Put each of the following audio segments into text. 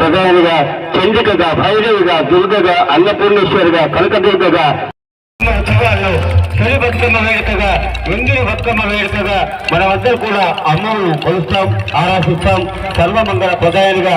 ప్రధానిగా, చంద్రికగా, భైరవిగా, దుర్గగా, అన్నపూర్ణేశ్వరిగా, కనకదుర్గగా ఉత్సవాల్లో తొలి బతుకమ్మ వేడుకగా, ఎంగిలి బతుకమ్మ వేడుకగా మనమందరూ కూడా అమ్మను కొలుస్తాం, ఆరాధిస్తాం. సర్వమంగళ ప్రధానిగా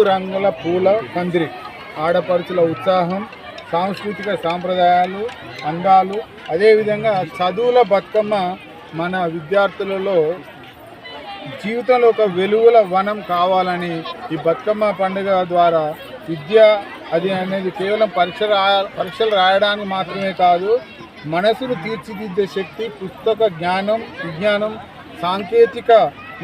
రంగుల పూల పందిరి, ఆడపడుచుల ఉత్సాహం, సాంస్కృతిక సాంప్రదాయాలు, అందాలు, అదేవిధంగా చదువుల బతుకమ్మ మన విద్యార్థులలో జీవితంలో ఒక వెలుగుల వనం కావాలని ఈ బతుకమ్మ పండుగ ద్వారా విద్య అది అనేది కేవలం పరీక్షలు రాయడానికి మాత్రమే కాదు, మనసును తీర్చిదిద్దే శక్తి, పుస్తక జ్ఞానం, విజ్ఞానం, సాంకేతిక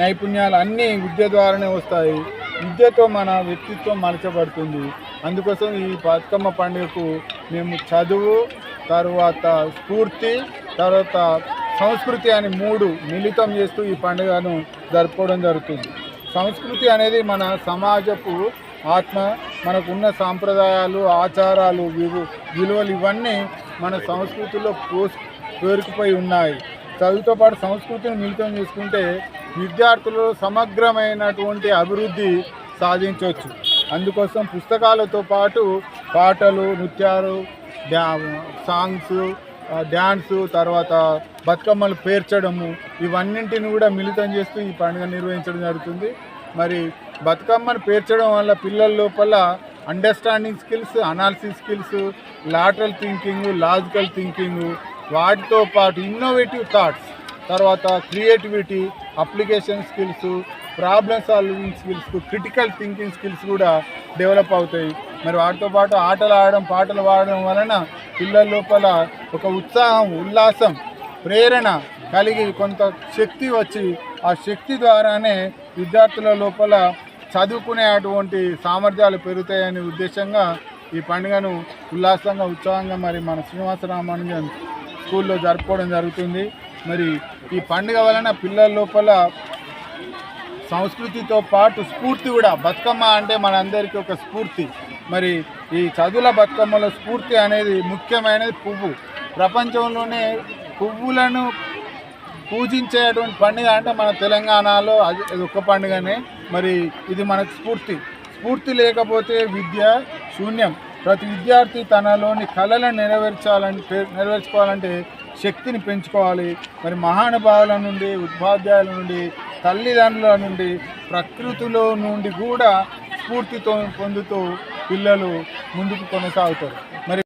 నైపుణ్యాలు అన్నీ విద్య ద్వారానే వస్తాయి. విద్యతో మన వ్యక్తిత్వం మలచబడుతుంది. అందుకోసం ఈ బతుకమ్మ పండుగకు మేము చదువు, తర్వాత స్ఫూర్తి, తర్వాత సంస్కృతి అని 3 మిళితం చేస్తూ ఈ పండుగను జరుపుకోవడం జరుగుతుంది. సంస్కృతి అనేది మన సమాజపు ఆత్మ, మనకున్న సాంప్రదాయాలు, ఆచారాలు, విలువలు ఇవన్నీ మన సంస్కృతిలో పేరుకుపోయి ఉన్నాయి. చదువుతో పాటు సంస్కృతిని మిళితం చేసుకుంటే విద్యార్థులు సమగ్రమైనటువంటి అభివృద్ధి సాధించవచ్చు. అందుకోసం పుస్తకాలతో పాటు పాటలు, నృత్యాలు, సాంగ్స్, డ్యాన్సు, తర్వాత బతుకమ్మలు పేర్చడము, ఇవన్నింటిని కూడా మిళితం చేస్తూ ఈ పండుగ నిర్వహించడం జరుగుతుంది. మరి బతుకమ్మను పేర్చడం వల్ల పిల్లల లోపల understanding skills, analysis skills, lateral thinking, logical thinking, వాటితో పాటు ఇన్నోవేటివ్ థాట్స్, తర్వాత creativity, application skills, problem solving skills, critical thinking skills కూడా డెవలప్ అవుతాయి. మరి వాటితో పాటు ఆటలు ఆడడం, పాటలు పాడడం వలన పిల్లల లోపల ఒక ఉత్సాహం, ఉల్లాసం, ప్రేరణ కలిగి కొంత శక్తి వచ్చి ఆ శక్తి ద్వారానే విద్యార్థుల లోపల చదువుకునే అటువంటి సామర్థ్యాలు పెరుగుతాయనే ఉద్దేశంగా ఈ పండుగను ఉల్లాసంగా, ఉత్సాహంగా మరి మన శ్రీనివాస రామానుజన్ స్కూల్లో జరుపుకోవడం జరుగుతుంది. మరి ఈ పండుగ వలన పిల్లల లోపల సంస్కృతితో పాటు స్ఫూర్తి కూడా, బతుకమ్మ అంటే మనందరికీ ఒక స్ఫూర్తి. మరి ఈ చదువుల బతుకమ్మలో స్ఫూర్తి అనేది ముఖ్యమైనది పువ్వు. ప్రపంచంలోనే పువ్వులను పూజించేటువంటి పండుగ అంటే మన తెలంగాణలో అది ఒక్క పండుగనే. మరి ఇది మనకు స్ఫూర్తి లేకపోతే విద్య శూన్యం. ప్రతి విద్యార్థి తనలోని కళలను నెరవేర్చుకోవాలంటే శక్తిని పెంచుకోవాలి. మరి మహానుభావుల నుండి, ఉపాధ్యాయుల నుండి, తల్లిదండ్రుల నుండి, ప్రకృతిలో నుండి కూడా స్ఫూర్తితో పొందుతూ పిల్లలు ముందుకు కొనసాగుతారు. మరి